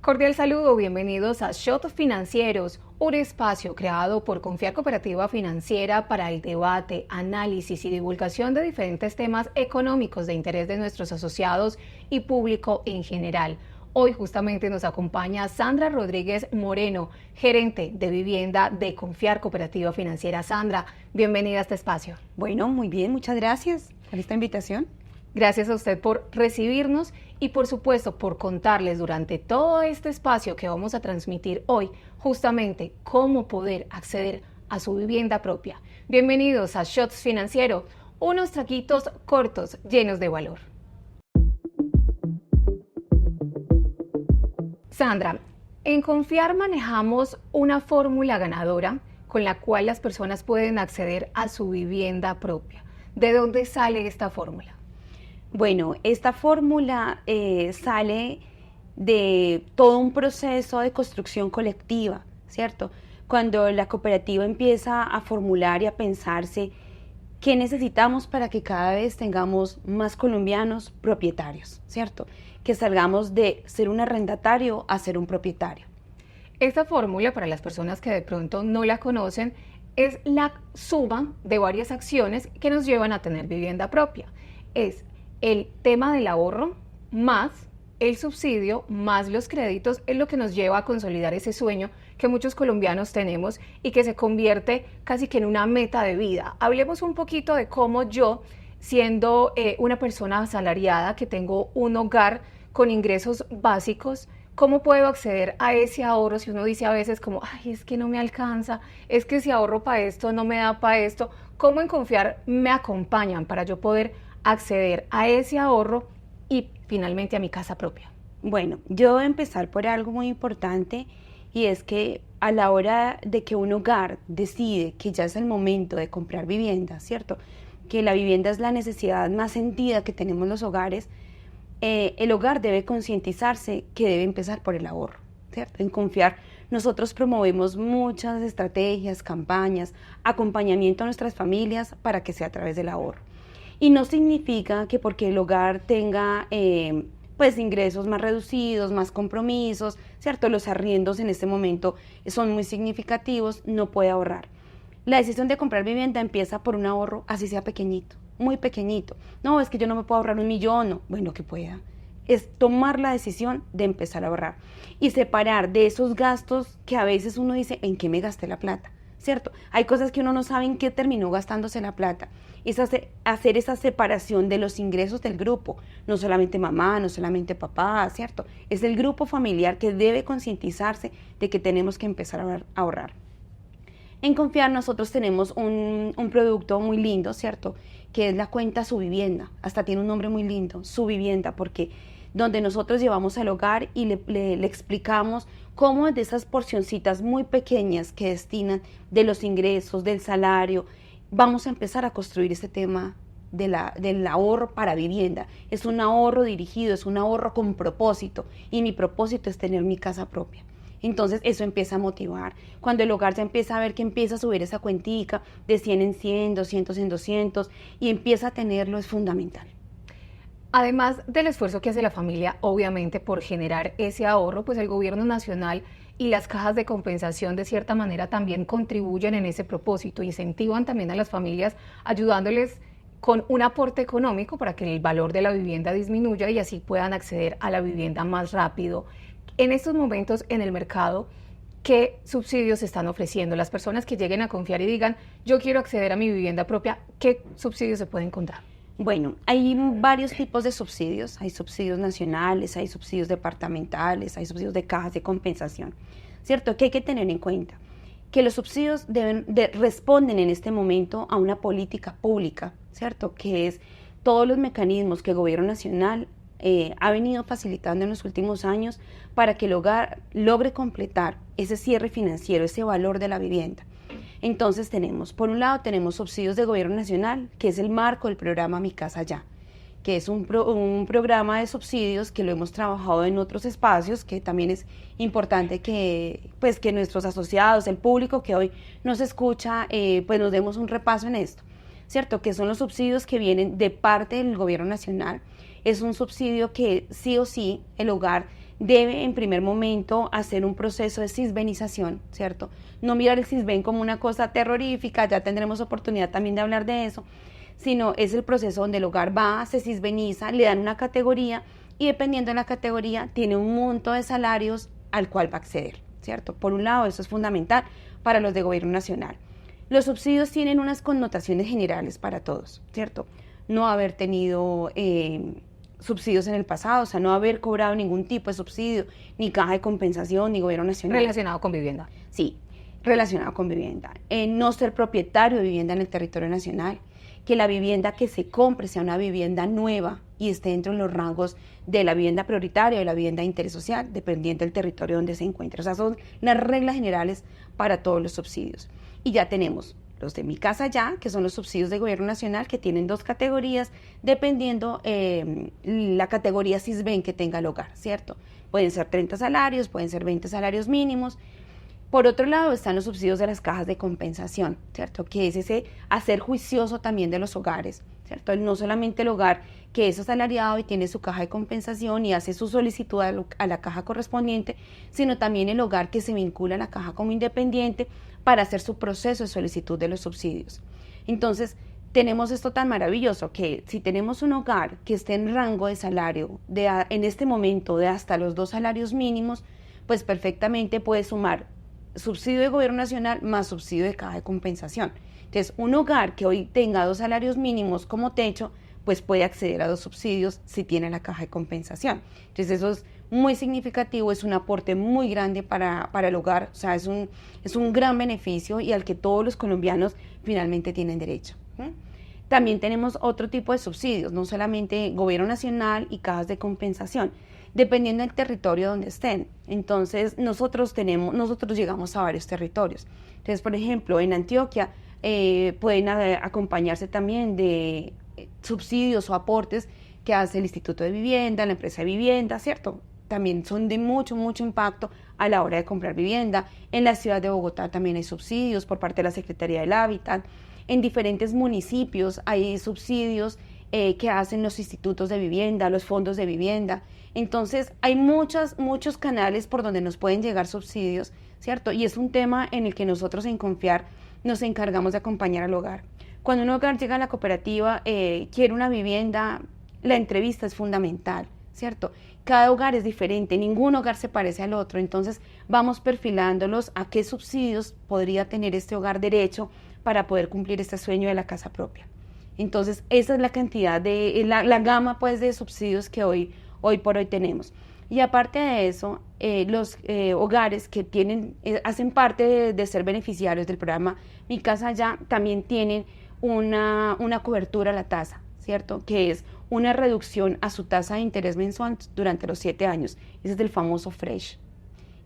Cordial saludo, bienvenidos a Shot Financieros, un espacio creado por Confiar Cooperativa Financiera para el debate, análisis y divulgación de diferentes temas económicos de interés de nuestros asociados y público en general. Hoy justamente nos acompaña Sandra Rodríguez Moreno, gerente de vivienda de Confiar Cooperativa Financiera. Sandra, bienvenida a este espacio. Bueno, muy bien, muchas gracias por esta invitación. Gracias a usted por recibirnos y por supuesto por contarles durante todo este espacio que vamos a transmitir hoy justamente cómo poder acceder a su vivienda propia. Bienvenidos a Shots Financiero, unos traguitos cortos llenos de valor. Sandra, en Confiar manejamos una fórmula ganadora con la cual las personas pueden acceder a su vivienda propia. ¿De dónde sale esta fórmula? Bueno, esta fórmula sale de todo un proceso de construcción colectiva, ¿cierto? Cuando la cooperativa empieza a formular y a pensarse qué necesitamos para que cada vez tengamos más colombianos propietarios, ¿cierto? Que salgamos de ser un arrendatario a ser un propietario. Esta fórmula, para las personas que de pronto no la conocen, es la suma de varias acciones que nos llevan a tener vivienda propia. Es el tema del ahorro más el subsidio más los créditos es lo que nos lleva a consolidar ese sueño que muchos colombianos tenemos y que se convierte casi que en una meta de vida. Hablemos un poquito de cómo yo, siendo una persona asalariada que tengo un hogar con ingresos básicos, ¿cómo puedo acceder a ese ahorro? Si uno dice a veces como, ay, es que no me alcanza, es que si ahorro para esto, no me da para esto. ¿Cómo en Confiar me acompañan para yo poder acceder a ese ahorro y finalmente a mi casa propia? Bueno, yo voy a empezar por algo muy importante y es que a la hora de que un hogar decide que ya es el momento de comprar vivienda, ¿cierto? Que la vivienda es la necesidad más sentida que tenemos los hogares, el hogar debe concientizarse que debe empezar por el ahorro, ¿cierto? En Confiar nosotros promovemos muchas estrategias, campañas, acompañamiento a nuestras familias para que sea a través del ahorro. Y no significa que porque el hogar tenga pues ingresos más reducidos, más compromisos, ¿cierto? Los arriendos en este momento son muy significativos, no puede ahorrar. La decisión de comprar vivienda empieza por un ahorro, así sea pequeñito, muy pequeñito. No, es que yo no me puedo ahorrar 1 millón, no. Bueno, que pueda. Es tomar la decisión de empezar a ahorrar y separar de esos gastos que a veces uno dice, ¿en qué me gasté la plata? ¿Cierto? Hay cosas que uno no sabe en qué terminó gastándose la plata. Es hacer esa separación de los ingresos del grupo, no solamente mamá, no solamente papá, ¿cierto? Es el grupo familiar que debe concientizarse de que tenemos que empezar a ahorrar. En Confiar nosotros tenemos un producto muy lindo, ¿cierto? Que es la cuenta Su Vivienda. Hasta tiene un nombre muy lindo, Su Vivienda, porque donde nosotros llevamos al hogar y le explicamos cómo de esas porcioncitas muy pequeñas que destinan de los ingresos, del salario, vamos a empezar a construir este tema del ahorro para vivienda. Es un ahorro dirigido, es un ahorro con propósito y mi propósito es tener mi casa propia. Entonces eso empieza a motivar. Cuando el hogar ya empieza a ver que empieza a subir esa cuentica de 100 en 100, 200 en 200 y empieza a tenerlo, es fundamental. Además del esfuerzo que hace la familia, obviamente, por generar ese ahorro, pues el gobierno nacional y las cajas de compensación de cierta manera también contribuyen en ese propósito, incentivan también a las familias ayudándoles con un aporte económico para que el valor de la vivienda disminuya y así puedan acceder a la vivienda más rápido. En estos momentos en el mercado, ¿qué subsidios se están ofreciendo? Las personas que lleguen a Confiar y digan, yo quiero acceder a mi vivienda propia, ¿qué subsidios se pueden encontrar? Bueno, hay varios tipos de subsidios, hay subsidios nacionales, hay subsidios departamentales, hay subsidios de cajas de compensación, ¿cierto? Que hay que tener en cuenta que los subsidios responden en este momento a una política pública, ¿cierto? Que es todos los mecanismos que el gobierno nacional ha venido facilitando en los últimos años para que el hogar logre completar ese cierre financiero, ese valor de la vivienda. Entonces por un lado tenemos subsidios de gobierno nacional, que es el marco del programa Mi Casa Ya, que es un programa de subsidios que lo hemos trabajado en otros espacios, que también es importante que nuestros asociados, el público que hoy nos escucha, pues nos demos un repaso en esto, ¿cierto? Que son los subsidios que vienen de parte del gobierno nacional. Es un subsidio que sí o sí el hogar debe en primer momento hacer un proceso de cisbenización, ¿cierto? No mirar el cisben como una cosa terrorífica, ya tendremos oportunidad también de hablar de eso, sino es el proceso donde el hogar va, se cisbeniza, le dan una categoría y dependiendo de la categoría tiene un monto de salarios al cual va a acceder, ¿cierto? Por un lado, eso es fundamental para los de gobierno nacional. Los subsidios tienen unas connotaciones generales para todos, ¿cierto? No haber tenido subsidios en el pasado, o sea, no haber cobrado ningún tipo de subsidio, ni caja de compensación, ni gobierno nacional. Relacionado con vivienda. Sí, relacionado con vivienda. No ser propietario de vivienda en el territorio nacional, que la vivienda que se compre sea una vivienda nueva y esté dentro de los rangos de la vivienda prioritaria o de la vivienda de interés social, dependiente del territorio donde se encuentre. O sea, son las reglas generales para todos los subsidios. Y ya tenemos los de Mi Casa Ya, que son los subsidios de gobierno nacional, que tienen 2 categorías, dependiendo la categoría Sisbén que tenga el hogar, ¿cierto? Pueden ser 30 salarios, pueden ser 20 salarios mínimos. Por otro lado están los subsidios de las cajas de compensación, ¿cierto? Que es ese hacer juicioso también de los hogares, ¿cierto? No solamente el hogar que es asalariado y tiene su caja de compensación y hace su solicitud a la caja correspondiente, sino también el hogar que se vincula a la caja como independiente para hacer su proceso de solicitud de los subsidios. Entonces, tenemos esto tan maravilloso que si tenemos un hogar que esté en rango de salario en este momento de hasta los 2 salarios mínimos, pues perfectamente puede sumar subsidio de gobierno nacional más subsidio de caja de compensación. Entonces, un hogar que hoy tenga 2 salarios mínimos como techo, pues puede acceder a 2 subsidios si tiene la caja de compensación. Entonces, eso es muy significativo, es un aporte muy grande para el hogar, o sea, es un gran beneficio y al que todos los colombianos finalmente tienen derecho. También tenemos otro tipo de subsidios, no solamente gobierno nacional y cajas de compensación, dependiendo del territorio donde estén. Entonces, nosotros llegamos a varios territorios. Entonces, por ejemplo, en Antioquia pueden acompañarse también de subsidios o aportes que hace el Instituto de Vivienda, la empresa de vivienda, ¿cierto? También son de mucho impacto a la hora de comprar vivienda. En la ciudad de Bogotá también hay subsidios por parte de la Secretaría del Hábitat. En diferentes municipios hay subsidios que hacen los institutos de vivienda, los fondos de vivienda. Entonces, hay muchos canales por donde nos pueden llegar subsidios, ¿cierto? Y es un tema en el que nosotros en Confiar nos encargamos de acompañar al hogar. Cuando un hogar llega a la cooperativa, quiere una vivienda, la entrevista es fundamental, ¿cierto? Cada hogar es diferente, ningún hogar se parece al otro, entonces vamos perfilándolos a qué subsidios podría tener este hogar derecho para poder cumplir este sueño de la casa propia. Entonces, esa es la cantidad la gama pues de subsidios que hoy por hoy tenemos. Y aparte de eso, los hogares que hacen parte de ser beneficiarios del programa Mi Casa Ya también tienen una cobertura a la tasa, ¿cierto? Que es una reducción a su tasa de interés mensual durante los 7 años. Ese es el famoso Fresh.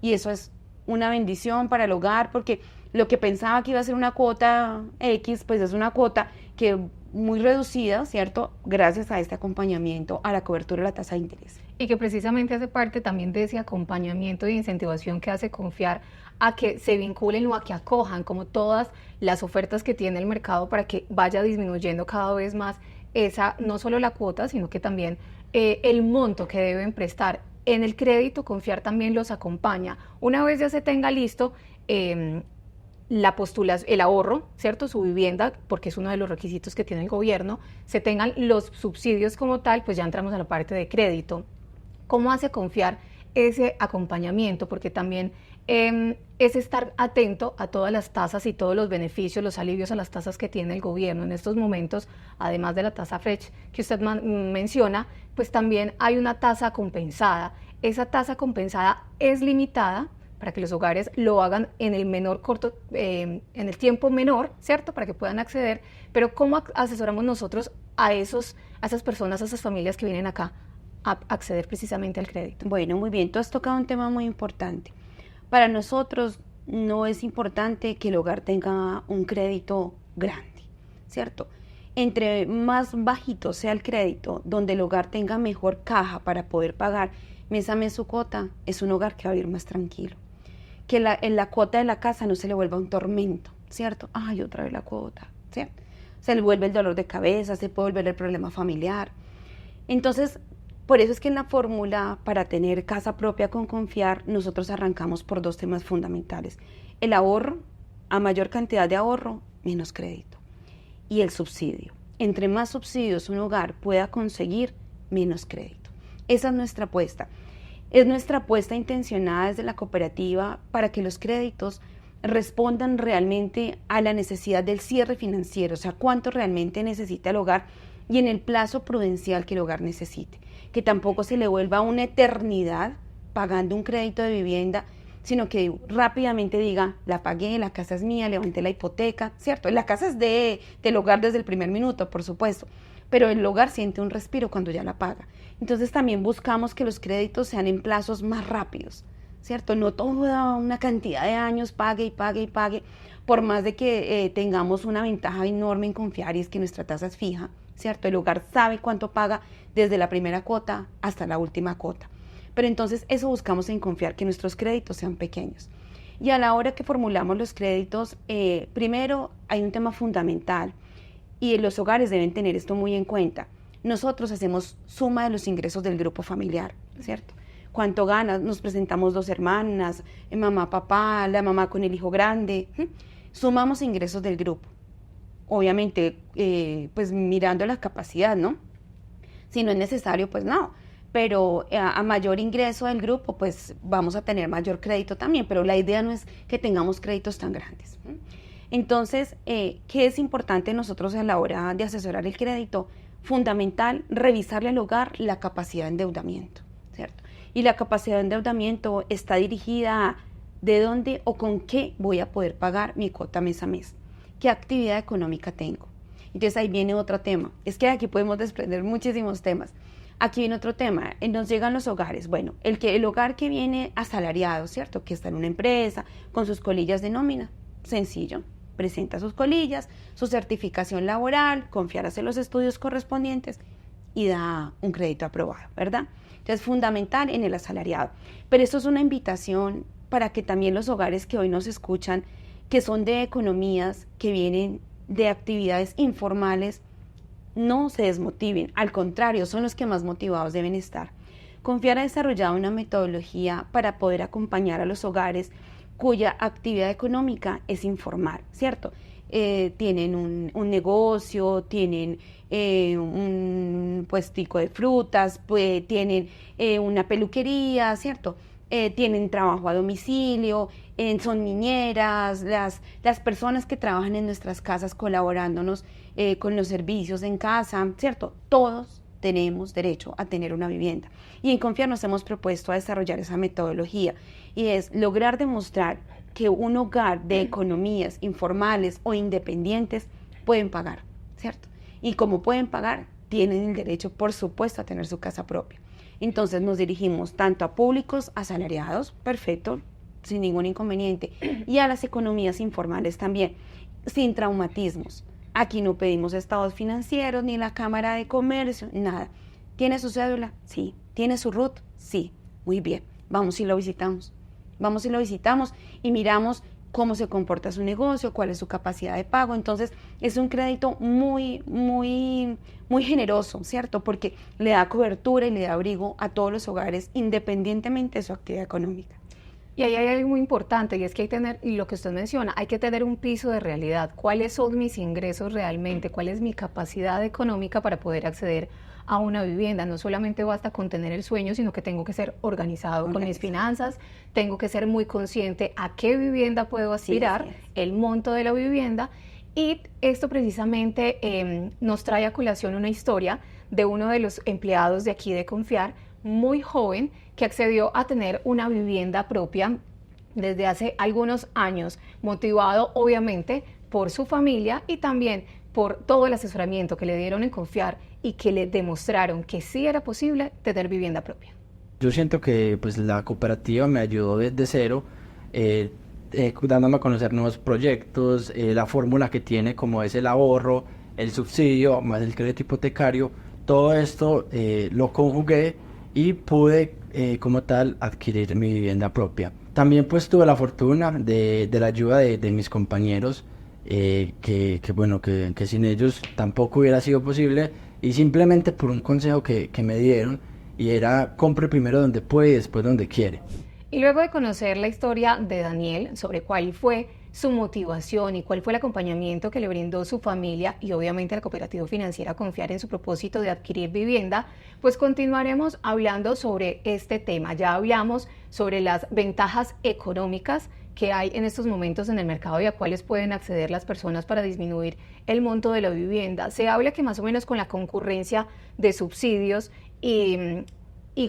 Y eso es una bendición para el hogar porque lo que pensaba que iba a ser una cuota X, pues es una cuota que muy reducida, ¿cierto? Gracias a este acompañamiento a la cobertura de la tasa de interés. Y que precisamente hace parte también de ese acompañamiento y incentivación que hace Confiar a que se vinculen o a que acojan como todas las ofertas que tiene el mercado para que vaya disminuyendo cada vez más esa, no solo la cuota, sino que también el monto que deben prestar. En el crédito, Confiar también los acompaña. Una vez ya se tenga listo la postulación, el ahorro, ¿cierto? Su vivienda, porque es uno de los requisitos que tiene el gobierno, se tengan los subsidios como tal, pues ya entramos a la parte de crédito. ¿Cómo hace Confiar ese acompañamiento? Porque también es estar atento a todas las tasas y todos los beneficios, los alivios a las tasas que tiene el gobierno en estos momentos, además de la tasa Fresh que usted menciona, pues también hay una tasa compensada. Esa tasa compensada es limitada para que los hogares lo hagan en el tiempo menor, ¿cierto? Para que puedan acceder, pero ¿cómo asesoramos nosotros a esas personas, a esas familias que vienen acá a acceder precisamente al crédito? Bueno, muy bien, tú has tocado un tema muy importante. Para nosotros no es importante que el hogar tenga un crédito grande, ¿cierto? Entre más bajito sea el crédito, donde el hogar tenga mejor caja para poder pagar mes a mes su cuota, es un hogar que va a vivir más tranquilo. Que en la cuota de la casa no se le vuelva un tormento, ¿cierto? Ay, otra vez la cuota, ¿cierto? Se le vuelve el dolor de cabeza, se puede volver el problema familiar. Entonces, Por eso es que en la fórmula para tener casa propia con Confiar, nosotros arrancamos por dos temas fundamentales. El ahorro, a mayor cantidad de ahorro, menos crédito. Y el subsidio. Entre más subsidios un hogar pueda conseguir, menos crédito. Esa es nuestra apuesta. Es nuestra apuesta intencionada desde la cooperativa para que los créditos respondan realmente a la necesidad del cierre financiero, o sea, cuánto realmente necesita el hogar y en el plazo prudencial que el hogar necesite. Que tampoco se le vuelva una eternidad pagando un crédito de vivienda, sino que rápidamente diga, la pagué, la casa es mía, levanté la hipoteca, ¿cierto? La casa es del hogar desde el primer minuto, por supuesto, pero el hogar siente un respiro cuando ya la paga. Entonces también buscamos que los créditos sean en plazos más rápidos, ¿cierto? No toda una cantidad de años pague y pague y pague, por más de que tengamos una ventaja enorme en Confiar y es que nuestra tasa es fija, ¿cierto? El hogar sabe cuánto paga desde la primera cuota hasta la última cuota. Pero entonces eso buscamos en Confiar, que nuestros créditos sean pequeños. Y a la hora que formulamos los créditos, primero hay un tema fundamental y los hogares deben tener esto muy en cuenta. Nosotros hacemos suma de los ingresos del grupo familiar, ¿cierto? ¿Cuánto ganas? Nos presentamos 2 hermanas, mamá, papá, la mamá con el hijo grande. Sumamos ingresos del grupo. Obviamente, pues mirando la capacidad, ¿no? Si no es necesario, pues no. Pero a mayor ingreso del grupo, pues vamos a tener mayor crédito también. Pero la idea no es que tengamos créditos tan grandes. Entonces, ¿qué es importante nosotros a la hora de asesorar el crédito? Fundamental, revisarle al hogar la capacidad de endeudamiento, ¿cierto? Y la capacidad de endeudamiento está dirigida a de dónde o con qué voy a poder pagar mi cuota mes a mes. ¿Qué actividad económica tengo? Entonces ahí viene otro tema. Es que aquí podemos desprender muchísimos temas. Aquí viene otro tema. Nos llegan los hogares. Bueno, el hogar que viene asalariado, ¿cierto? Que está en una empresa con sus colillas de nómina. Sencillo. Presenta sus colillas, su certificación laboral, Confiar hace los estudios correspondientes y da un crédito aprobado, ¿verdad? Entonces, fundamental en el asalariado. Pero esto es una invitación para que también los hogares que hoy nos escuchan, que son de economías, que vienen de actividades informales, no se desmotiven. Al contrario, son los que más motivados deben estar. Confiar ha desarrollado una metodología para poder acompañar a los hogares cuya actividad económica es informal, ¿cierto? Tienen un negocio, tienen un puestico de frutas, pues, tienen una peluquería, ¿cierto? Tienen trabajo a domicilio, son niñeras, las personas que trabajan en nuestras casas colaborándonos con los servicios en casa, ¿cierto? Todos tenemos derecho a tener una vivienda. Y en Confiar nos hemos propuesto a desarrollar esa metodología y es lograr demostrar que un hogar de economías informales o independientes pueden pagar, ¿cierto? Y como pueden pagar, tienen el derecho, por supuesto, a tener su casa propia. Entonces nos dirigimos tanto a públicos asalariados, perfecto, sin ningún inconveniente, y a las economías informales también, sin traumatismos. Aquí no pedimos estados financieros, ni la Cámara de Comercio, nada. ¿Tiene su cédula? Sí. ¿Tiene su RUT? Sí. Muy bien. Vamos y lo visitamos. Vamos y lo visitamos y miramos cómo se comporta su negocio, cuál es su capacidad de pago. Entonces, es un crédito muy, muy, muy generoso, ¿cierto? Porque le da cobertura y le da abrigo a todos los hogares, independientemente de su actividad económica. Y ahí hay algo muy importante y es que hay que tener, y lo que usted menciona, hay que tener un piso de realidad. ¿Cuáles son mis ingresos realmente? ¿Cuál es mi capacidad económica para poder acceder a una vivienda? No solamente basta con tener el sueño, sino que tengo que ser organizado con mis finanzas, tengo que ser muy consciente a qué vivienda puedo aspirar, sí, el monto de la vivienda. Y esto precisamente nos trae a colación una historia de uno de los empleados de aquí de Confiar, muy joven, que accedió a tener una vivienda propia desde hace algunos años, motivado obviamente por su familia y también por todo el asesoramiento que le dieron en Confiar y que le demostraron que sí era posible tener vivienda propia. Yo siento que pues la cooperativa me ayudó desde cero, dándome a conocer nuevos proyectos, la fórmula que tiene como es el ahorro, el subsidio, más el crédito hipotecario, todo esto lo conjugué y pude como tal adquirir mi vivienda propia. También pues tuve la fortuna de la ayuda de mis compañeros, bueno, que sin ellos tampoco hubiera sido posible, y simplemente por un consejo que me dieron y era compre primero donde puede y después donde quiere. Y luego de conocer la historia de Daniel sobre cuál fue su motivación y cuál fue el acompañamiento que le brindó su familia y obviamente la cooperativa financiera confiar en su propósito de adquirir vivienda, pues continuaremos hablando sobre este tema. Ya hablamos sobre las ventajas económicas que hay en estos momentos en el mercado y a cuáles pueden acceder las personas para disminuir el monto de la vivienda. Se habla que más o menos con la concurrencia de subsidios y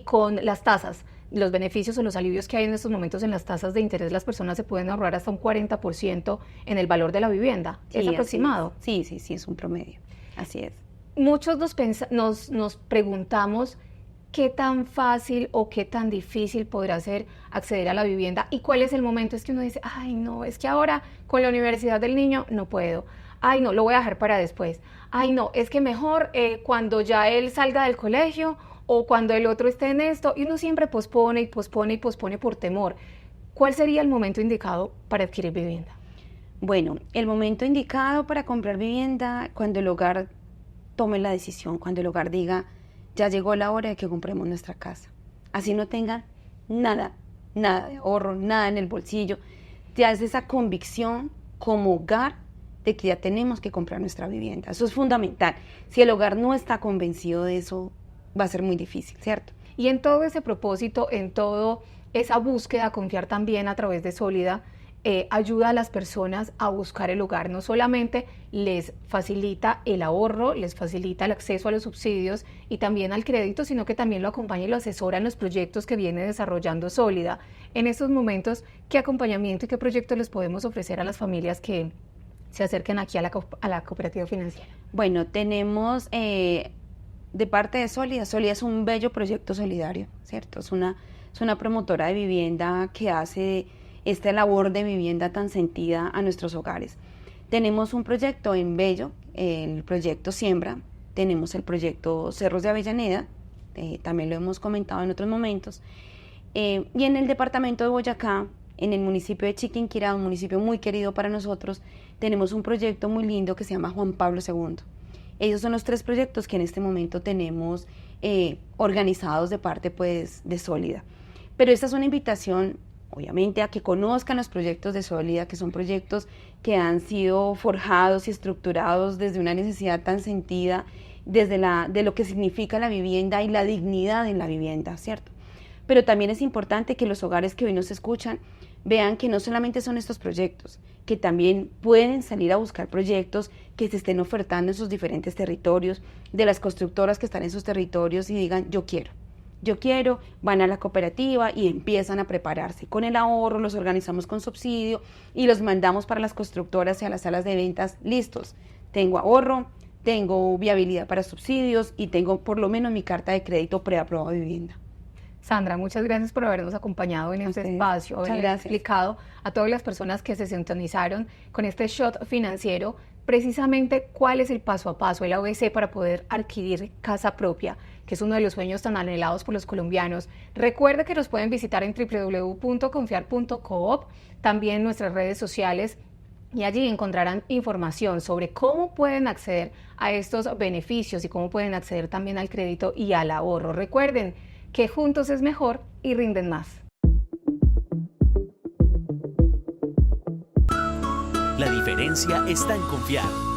con las tasas, los beneficios o los alivios que hay en estos momentos en las tasas de interés, las personas se pueden ahorrar hasta un 40% en el valor de la vivienda. Sí, ¿Es aproximado? Sí, es un promedio. Así es. Muchos nos preguntamos qué tan fácil o qué tan difícil podrá ser acceder a la vivienda y cuál es el momento. Es que uno dice, ay no, es que ahora con la universidad del niño no puedo. Ay no, lo voy a dejar para después. Ay no, es que mejor cuando ya él salga del colegio o cuando el otro esté en esto, y uno siempre pospone y pospone y pospone por temor. ¿Cuál sería el momento indicado para adquirir vivienda? Bueno, el momento indicado para comprar vivienda cuando el hogar tome la decisión, cuando el hogar diga, ya llegó la hora de que compremos nuestra casa. Así no tengan nada de ahorro, nada en el bolsillo. Ya es esa convicción como hogar de que ya tenemos que comprar nuestra vivienda. Eso es fundamental. Si el hogar no está convencido de eso, va a ser muy difícil, ¿cierto? Y en todo ese propósito, en todo esa búsqueda, confiar también a través de Sólida, ayuda a las personas a buscar el hogar. No solamente les facilita el ahorro, les facilita el acceso a los subsidios y también al crédito, sino que también lo acompaña y lo asesora en los proyectos que viene desarrollando Sólida. En estos momentos, ¿qué acompañamiento y qué proyectos les podemos ofrecer a las familias que se acerquen aquí a la cooperativa financiera? Bueno, tenemos de parte de Sólida. Sólida es un bello proyecto solidario, ¿cierto? Es una promotora de vivienda que hace esta labor de vivienda tan sentida a nuestros hogares. Tenemos un proyecto en Bello, el proyecto Siembra, tenemos el proyecto Cerros de Avellaneda, también lo hemos comentado en otros momentos, y en el departamento de Boyacá, en el municipio de Chiquinquirá, un municipio muy querido para nosotros, tenemos un proyecto muy lindo que se llama Juan Pablo II. Ellos son los 3 proyectos que en este momento tenemos organizados de parte pues, de Sólida. Pero esta es una invitación, obviamente, a que conozcan los proyectos de Sólida, que son proyectos que han sido forjados y estructurados desde una necesidad tan sentida, de lo que significa la vivienda y la dignidad en la vivienda, ¿cierto? Pero también es importante que los hogares que hoy nos escuchan vean que no solamente son estos proyectos, que también pueden salir a buscar proyectos que se estén ofertando en sus diferentes territorios, de las constructoras que están en sus territorios y digan, yo quiero, van a la cooperativa y empiezan a prepararse. Con el ahorro los organizamos con subsidio y los mandamos para las constructoras y a las salas de ventas listos. Tengo ahorro, tengo viabilidad para subsidios y tengo por lo menos mi carta de crédito preaprobado de vivienda. Sandra, muchas gracias por habernos acompañado en este espacio, haber explicado a todas las personas que se sintonizaron con este shot financiero precisamente cuál es el paso a paso, el ABC para poder adquirir casa propia, que es uno de los sueños tan anhelados por los colombianos. Recuerde que nos pueden visitar en www.confiar.coop, también nuestras redes sociales, y allí encontrarán información sobre cómo pueden acceder a estos beneficios y cómo pueden acceder también al crédito y al ahorro. Recuerden que juntos es mejor y rinden más. La diferencia está en confiar.